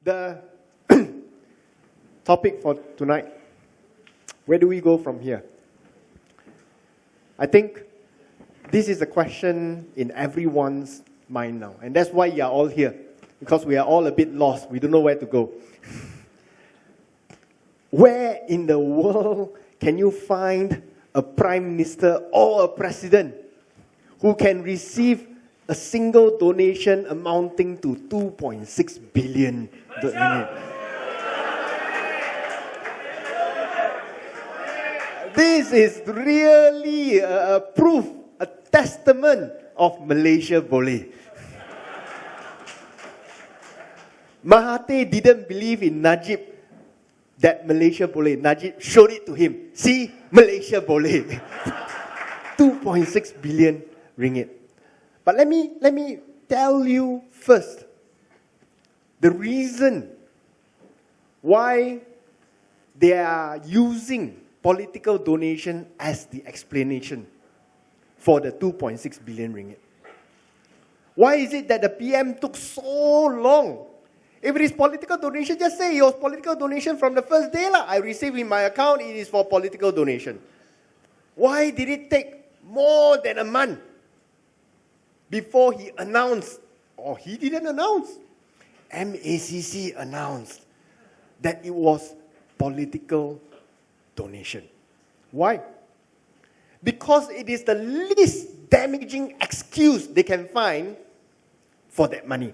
The topic for tonight, where do we go from here? I think this is a question in everyone's mind now. And that's why you are all here. Because we are all a bit lost. We don't know where to go. Where in the world can you find a prime minister or a president who can receive a single donation amounting to 2.6 billion? This is really a proof, a testament of Malaysia boleh. Mahathir didn't believe in Najib that Malaysia boleh. Najib showed it to him. See, Malaysia boleh. 2.6 billion ringgit. But let me tell you first the reason why they are using political donation as the explanation for the 2.6 billion ringgit. Why is it that the PM took so long? If it is political donation, just say it was political donation from the first day. I received in my account, it is for political donation. Why did it take more than a month before he announced, or he didn't announce, MACC announced that it was political donation? Why? Because it is the least damaging excuse they can find for that money.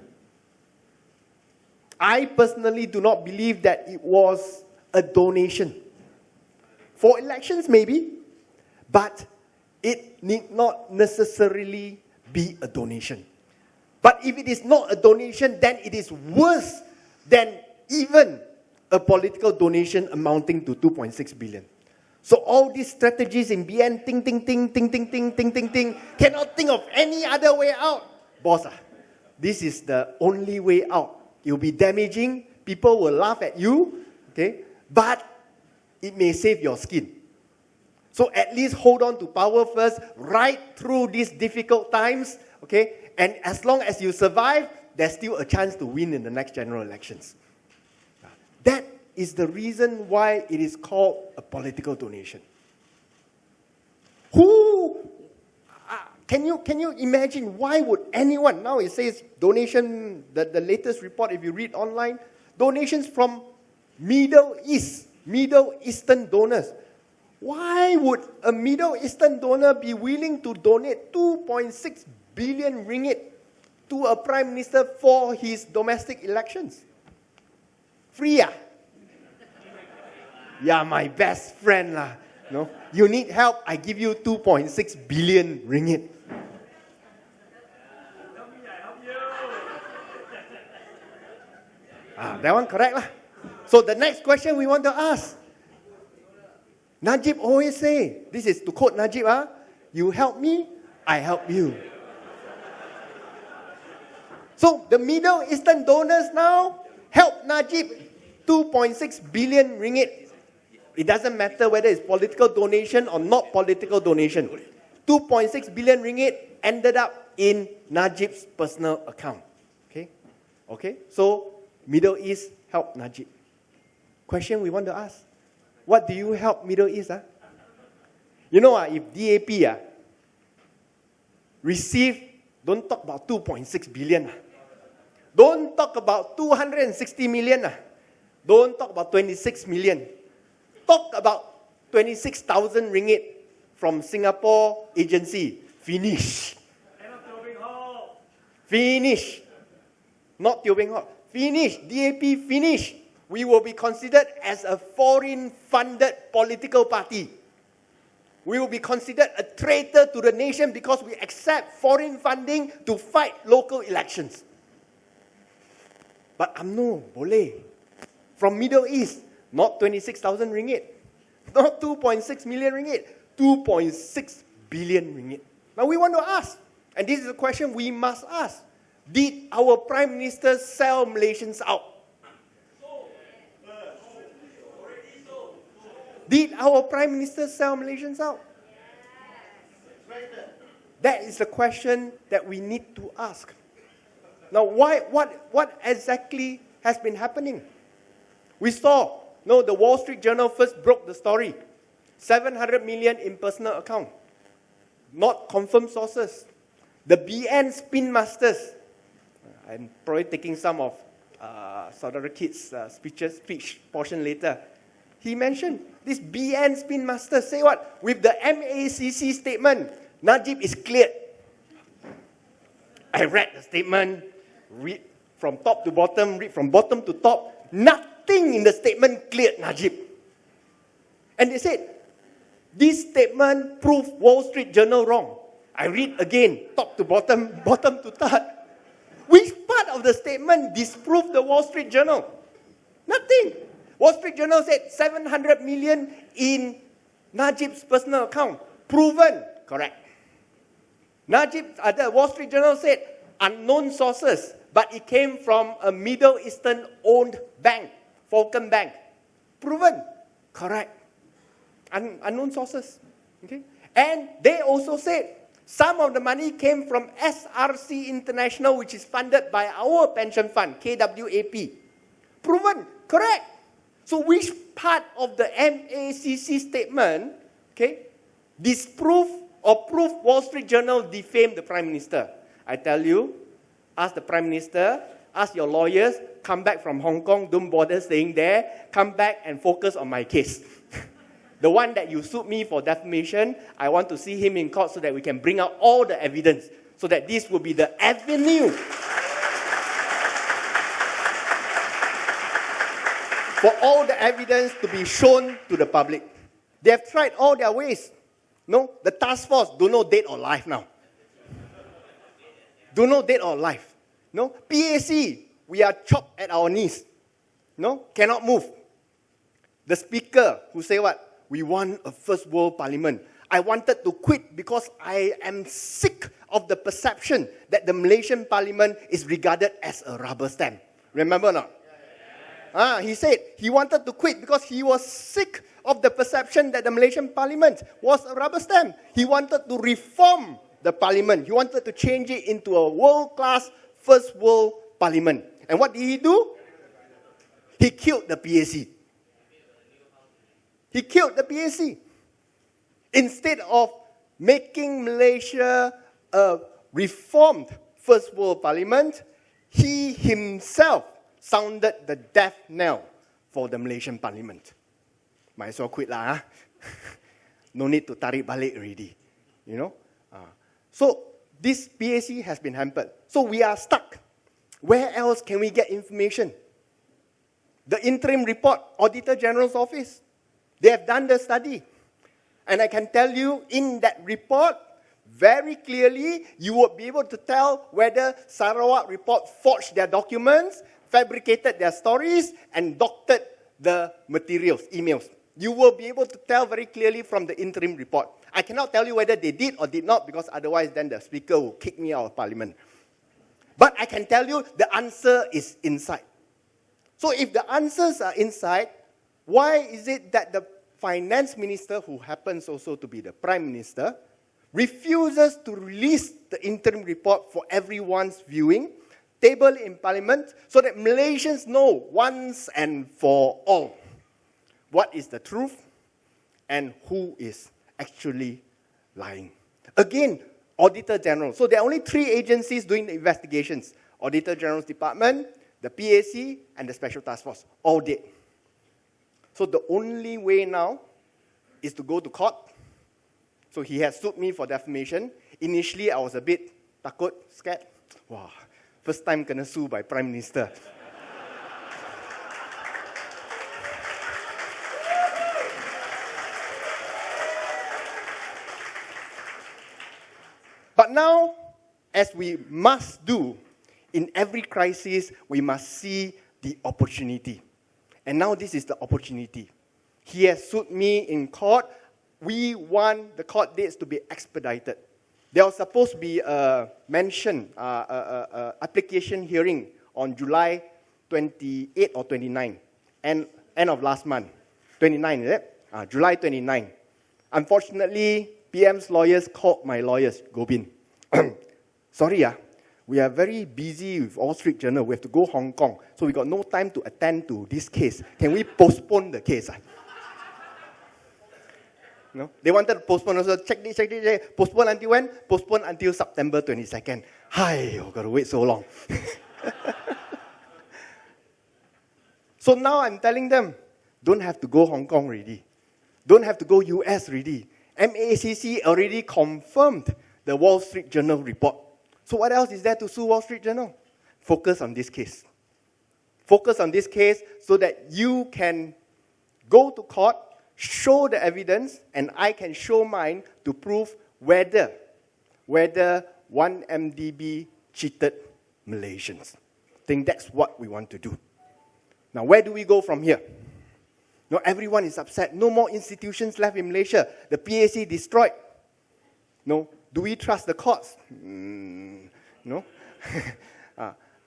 I personally do not believe that it was a donation. For elections, maybe, but it need not necessarily be a donation. But if it is not a donation, then it is worse than even a political donation amounting to 2.6 billion. So all these strategies in BN, ting, ting, ting, ting, ting, ting, ting, ting, ting, cannot think of any other way out. Boss, this is the only way out. It will be damaging, people will laugh at you, okay? But it may save your skin. So at least hold on to power first, right through these difficult times, okay? And as long as you survive, there's still a chance to win in the next general elections. That is the reason why it is called a political donation. Can you imagine why would anyone, now it says donation, the latest report if you read online, donations from Middle Eastern donors. Why would a Middle Eastern donor be willing to donate 2.6 billion ringgit to a prime minister for his domestic elections? Free Yeah, my best friend lah. No? You need help, I give you 2.6 billion ringgit. That one correct lah. So the next question we want to ask. Najib always say, this is to quote Najib, you help me, I help you. So the Middle Eastern donors now help Najib 2.6 billion ringgit. It doesn't matter whether it's political donation or not political donation. 2.6 billion ringgit ended up in Najib's personal account. Okay? So Middle East help Najib. Question we want to ask. What do you help Middle East? You know, if DAP receive, don't talk about 2.6 billion. Don't talk about 260 million. Don't talk about 26 million. Talk about 26,000 ringgit from Singapore agency. Finish. Finish. Not Teo Beng Hock. Finish. DAP finish. We will be considered as a foreign-funded political party. We will be considered a traitor to the nation because we accept foreign funding to fight local elections. But UMNO, boleh. From Middle East, not 26,000 ringgit. Not 2.6 million ringgit. 2.6 billion ringgit. Now we want to ask, and this is a question we must ask. Did our Prime Minister sell Malaysians out? Did our Prime Minister sell Malaysians out? That is the question that we need to ask. Now, what exactly has been happening. We saw, no, the Wall Street Journal first broke the story. 700 million in personal account. Not confirmed sources. The BN spin masters. I'm probably taking some of Saudara Kid's speech portion later. He mentioned this BN spin master say what? With the MACC statement, Najib is cleared. I read the statement, read from top to bottom, read from bottom to top. Nothing in the statement cleared Najib. And they said, this statement proved Wall Street Journal wrong. I read again, top to bottom, bottom to top. Which part of the statement disproved the Wall Street Journal? Nothing. Wall Street Journal said 700 million in Najib's personal account. Proven. Correct. The Wall Street Journal said unknown sources, but it came from a Middle Eastern-owned bank, Falcon Bank. Proven. Correct. Unknown sources. Okay? And they also said some of the money came from SRC International, which is funded by our pension fund, KWAP. Proven. Correct. So which part of the MACC statement, okay, disprove or prove Wall Street Journal defamed the Prime Minister? I tell you, ask the Prime Minister, ask your lawyers, come back from Hong Kong, don't bother staying there, come back and focus on my case. The one that you sued me for defamation, I want to see him in court so that we can bring out all the evidence, so that this will be the avenue for all the evidence to be shown to the public. They have tried all their ways. No, the task force, don't know dead or alive now. Don't know dead or alive. No, PAC, we are chopped at our knees. No, cannot move. The speaker who say what? We want a first world parliament. I wanted to quit because I am sick of the perception that the Malaysian parliament is regarded as a rubber stamp. Remember or not? He said he wanted to quit because he was sick of the perception that the Malaysian parliament was a rubber stamp. He wanted to reform the parliament. He wanted to change it into a world-class first world parliament. And what did he do? He killed the PAC. He killed the PAC. Instead of making Malaysia a reformed first world parliament, he himself sounded the death knell for the Malaysian parliament. Might as well quit lah. No need to tarik balik already. You know? So this PAC has been hampered. So we are stuck. Where else can we get information? The interim report, Auditor General's Office. They have done the study. And I can tell you, in that report, very clearly, you will be able to tell whether Sarawak report forged their documents, fabricated their stories, and doctored the materials, emails. You will be able to tell very clearly from the interim report. I cannot tell you whether they did or did not, because otherwise then the speaker will kick me out of parliament. But I can tell you the answer is inside. So if the answers are inside, why is it that the finance minister, who happens also to be the prime minister, refuses to release the interim report for everyone's viewing, table in parliament, so that Malaysians know once and for all what is the truth and who is actually lying? Again, Auditor General. So there are only 3 agencies doing the investigations. Auditor General's Department, the PAC, and the Special Task Force. All dead. So the only way now is to go to court. So he has sued me for defamation. Initially, I was a bit takut, scared. Wow, first time kena sue by Prime Minister. But now, as we must do, in every crisis, we must see the opportunity. And now this is the opportunity. He has sued me in court. We want the court dates to be expedited. There was supposed to be a application hearing on July 28 or 29, end of last month. 29, is it? July 29. Unfortunately, PM's lawyers called my lawyers, Gobin. Sorry, we are very busy with Wall Street Journal. We have to go Hong Kong. So we got no time to attend to this case. Can we postpone the case? No? They wanted to postpone also. Check this. Postpone until when? Postpone until September 22nd. Hi, I've got to wait so long. So now I'm telling them, don't have to go Hong Kong already. Don't have to go US already. MACC already confirmed the Wall Street Journal report. So what else is there to sue Wall Street Journal? Focus on this case. Focus on this case so that you can go to court, show the evidence, and I can show mine to prove whether 1MDB cheated Malaysians. I think that's what we want to do. Now, where do we go from here? No, everyone is upset. No more institutions left in Malaysia. The PAC destroyed. No. Do we trust the courts? No.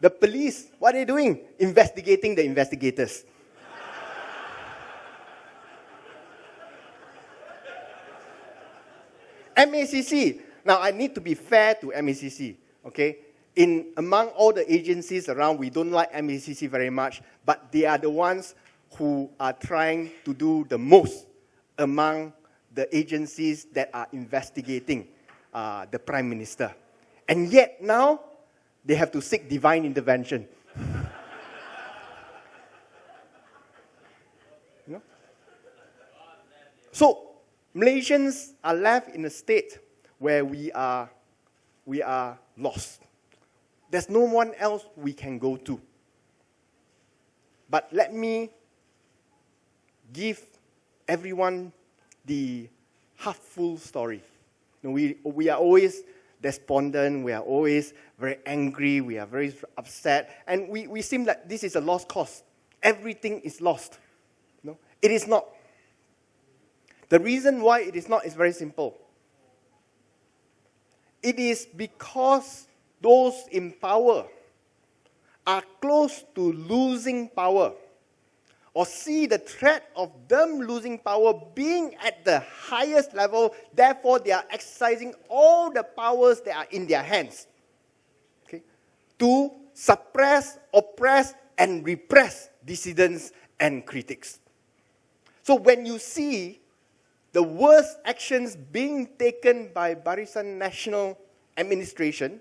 The police, what are they doing? Investigating the investigators. MACC. Now, I need to be fair to MACC, okay? Among all the agencies around, we don't like MACC very much, but they are the ones who are trying to do the most among the agencies that are investigating the Prime Minister. And yet now, they have to seek divine intervention. You know? So, Malaysians are left in a state where we are lost. There's no one else we can go to. But let me give everyone the half-full story. You know, we are always despondent, we are always very angry, we are very upset, and we seem like this is a lost cause. Everything is lost. No? It is not. The reason why it is not is very simple. It is because those in power are close to losing power, or see the threat of them losing power being at the highest level, therefore they are exercising all the powers that are in their hands, okay, to suppress, oppress, and repress dissidents and critics. So when you see the worst actions being taken by Barisan Nasional administration,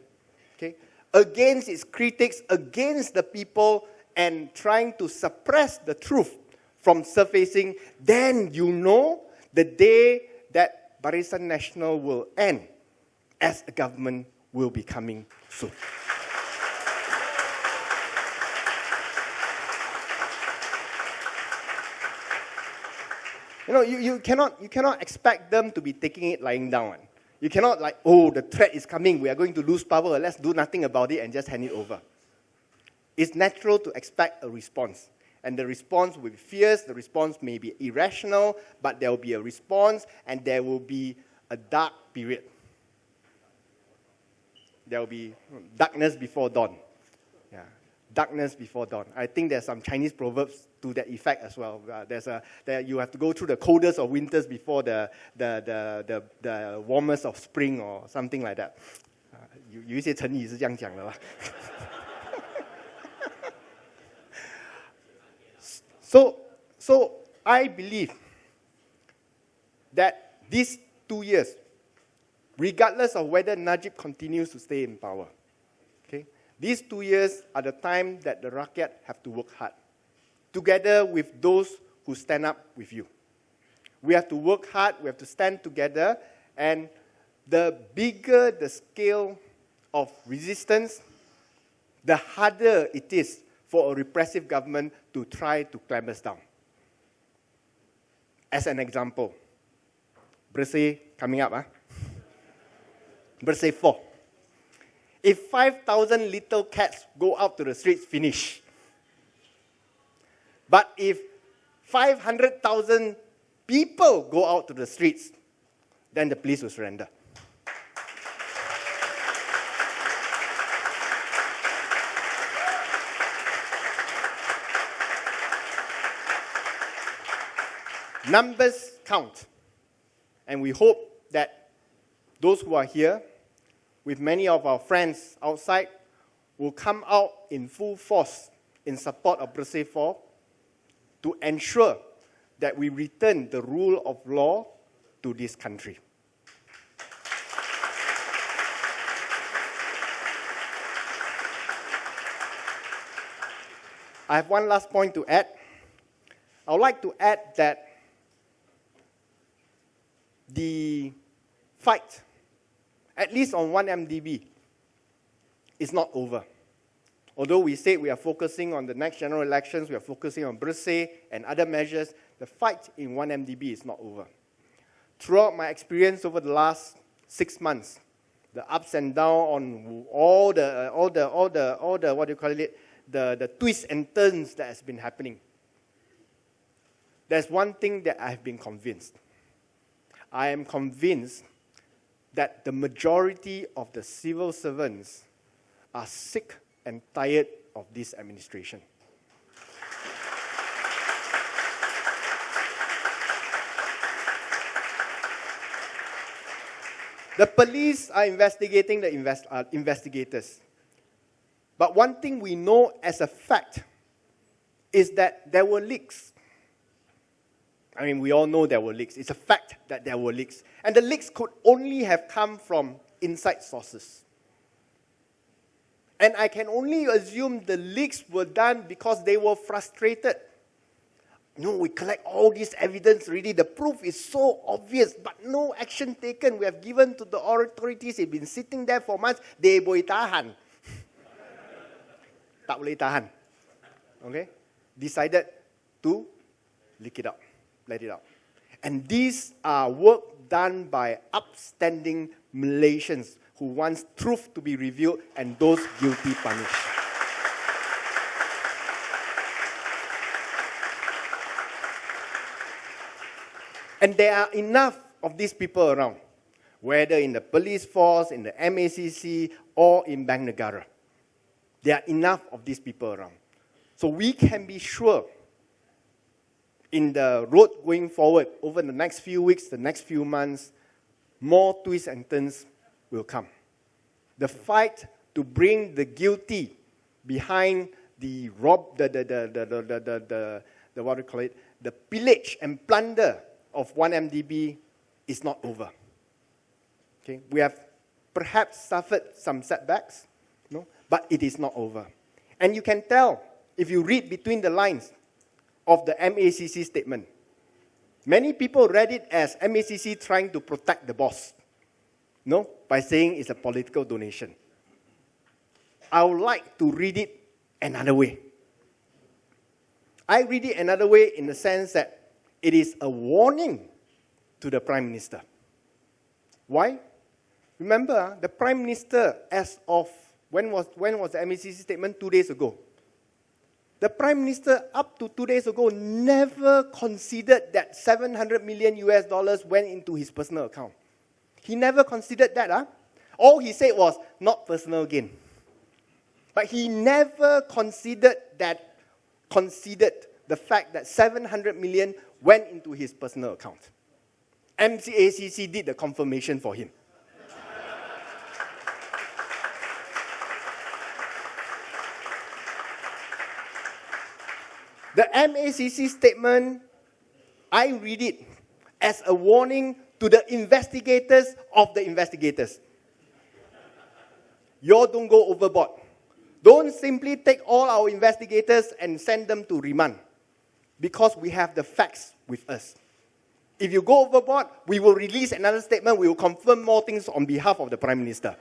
okay, against its critics, against the people, and trying to suppress the truth from surfacing, then you know the day that Barisan Nasional will end as a government will be coming soon. You know, you cannot expect them to be taking it lying down. You cannot like, oh, the threat is coming, we are going to lose power, let's do nothing about it and just hand it over. It's natural to expect a response. And the response will be fierce, the response may be irrational, but there will be a response and there will be a dark period. There will be darkness before dawn. Yeah, darkness before dawn. I think there's some Chinese proverbs to that effect as well. You have to go through the coldest of winters before the warmest of spring or something like that. 有一些成语是这样讲的啦。So I believe that these 2 years, regardless of whether Najib continues to stay in power, okay, these 2 years are the time that the rakyat have to work hard, together with those who stand up with you. We have to work hard, we have to stand together, and the bigger the scale of resistance, the harder it is for a repressive government to try to clamp us down. As an example, Bersih coming up, Bersih 4. If 5,000 little cats go out to the streets, finish. But if 500,000 people go out to the streets, then the police will surrender. Numbers count. And we hope that those who are here, with many of our friends outside will come out in full force in support of Bersih 4 to ensure that we return the rule of law to this country. I have one last point to add. I would like to add that the fight, at least on 1MDB, is not over. Although we say we are focusing on the next general elections, we are focusing on Bersih and other measures, the fight in 1MDB is not over. Throughout my experience over the last 6 months, the ups and downs on all the what do you call it, the twists and turns that has been happening, there's one thing that I have been convinced. I am convinced that the majority of the civil servants are sick and tired of this administration. The police are investigating the investigators. But one thing we know as a fact is that there were leaks. I mean, we all know there were leaks. It's a fact that there were leaks. And the leaks could only have come from inside sources. And I can only assume the leaks were done because they were frustrated. No, we collect all this evidence already. The proof is so obvious, but no action taken. We have given to the authorities. They've been sitting there for months. They boleh tahan. Tak boleh tahan. Okay? Decided to leak it out. Let it out. And these are work done by upstanding Malaysians who wants truth to be revealed and those guilty punished. And there are enough of these people around, whether in the police force, in the MACC, or in Bank Negara. There are enough of these people around. So we can be sure in the road going forward, over the next few weeks, the next few months, more twists and turns will come. The fight to bring the guilty behind the what do you call it, the pillage and plunder of 1MDB is not over. Okay, we have perhaps suffered some setbacks, no, but it is not over. And you can tell if you read between the lines of the MACC statement. Many people read it as MACC trying to protect the boss, no, by saying it's a political donation. I would like to read it another way. I read it another way in the sense that it is a warning to the Prime Minister. Why? Remember, the Prime Minister, as of, when was the MACC statement? 2 days ago. The Prime Minister, up to 2 days ago, never considered that $700 million went into his personal account. He never considered that. All he said was, not personal gain. But he never considered the fact that 700 million went into his personal account. MACC did the confirmation for him. The MACC statement, I read it as a warning to the investigators of the investigators. You don't go overboard. Don't simply take all our investigators and send them to remand, because we have the facts with us. If you go overboard, we will release another statement. We will confirm more things on behalf of the Prime Minister.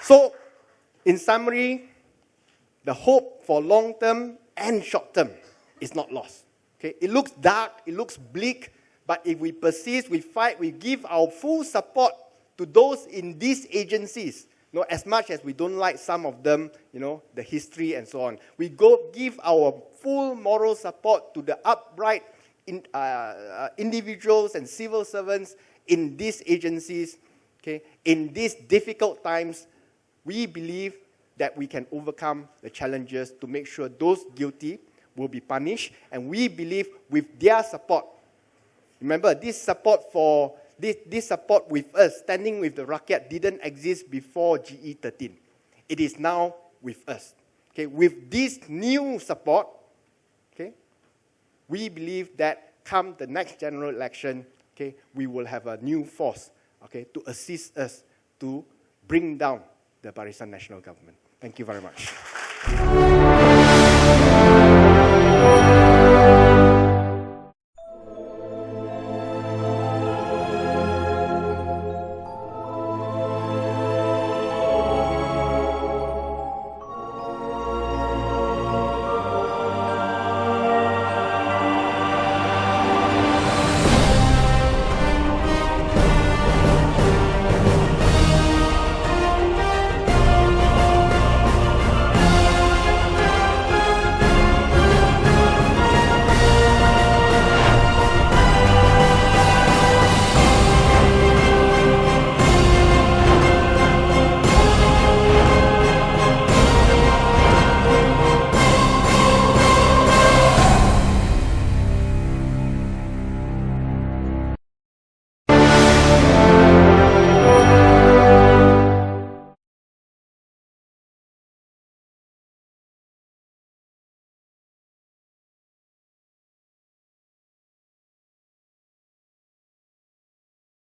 So, in summary, the hope for long-term and short-term is not lost. Okay? It looks dark, it looks bleak, but if we persist, we fight, we give our full support to those in these agencies, you know, as much as we don't like some of them, you know, the history and so on. We give our full moral support to the upright individuals and civil servants in these agencies. Okay? In these difficult times, we believe that we can overcome the challenges to make sure those guilty will be punished, and we believe with their support. Remember, this support for this support with us, standing with the rakyat, didn't exist before GE13. It is now with us. Okay, with this new support, okay, we believe that come the next general election, okay, we will have a new force, okay, to assist us to bring down the Barisan National Government. Thank you very much.